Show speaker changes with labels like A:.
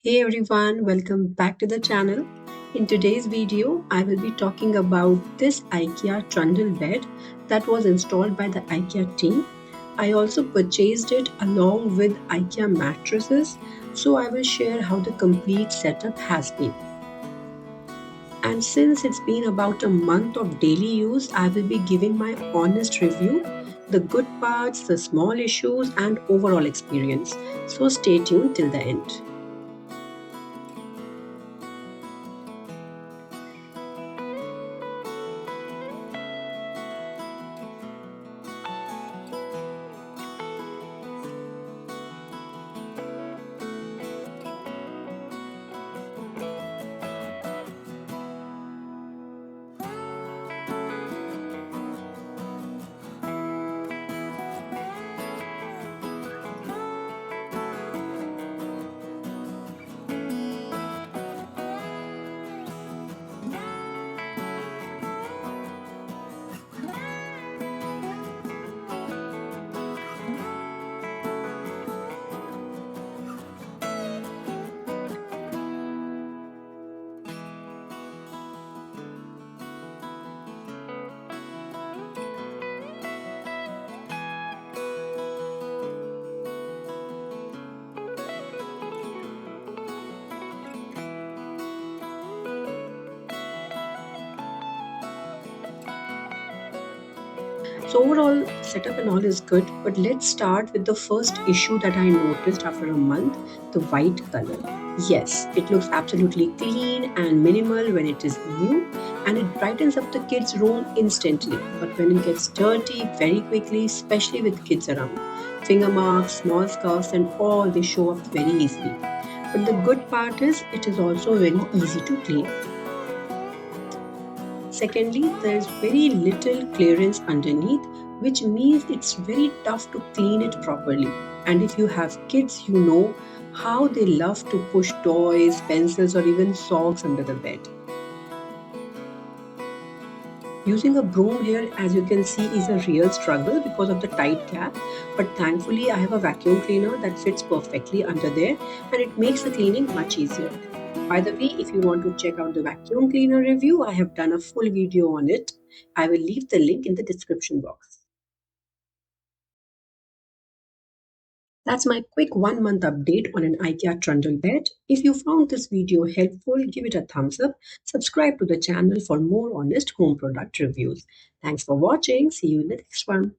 A: Hey everyone, welcome back to the channel. In today's video, I will be talking about this IKEA Trundle bed that was installed by the IKEA team. I also purchased it along with IKEA mattresses, so I will share how the complete setup has been. And since it's been about a month of daily use, I will be giving my honest review, the good parts, the small issues, and overall experience. So stay tuned till the end. So overall setup and all is good, but let's start with the first issue that I noticed after a month, the white color. Yes, it looks absolutely clean and minimal when it is new and it brightens up the kids' room instantly. But when it gets dirty very quickly, especially with kids around, finger marks, small scuffs and all they show up very easily. But the good part is it is also very easy to clean. Secondly, there is very little clearance underneath, which means it's very tough to clean it properly. And if you have kids, you know how they love to push toys, pencils, or even socks under the bed. Using a broom here, as you can see, is a real struggle because of the tight cap. But thankfully, I have a vacuum cleaner that fits perfectly under there and it makes the cleaning much easier. By the way, if you want to check out the vacuum cleaner review, I have done a full video on it. I will leave the link in the description box. That's my quick 1 month update on an IKEA Trundle bed. If you found this video helpful, give it a thumbs up. Subscribe to the channel for more honest home product reviews. Thanks for watching. See you in the next one.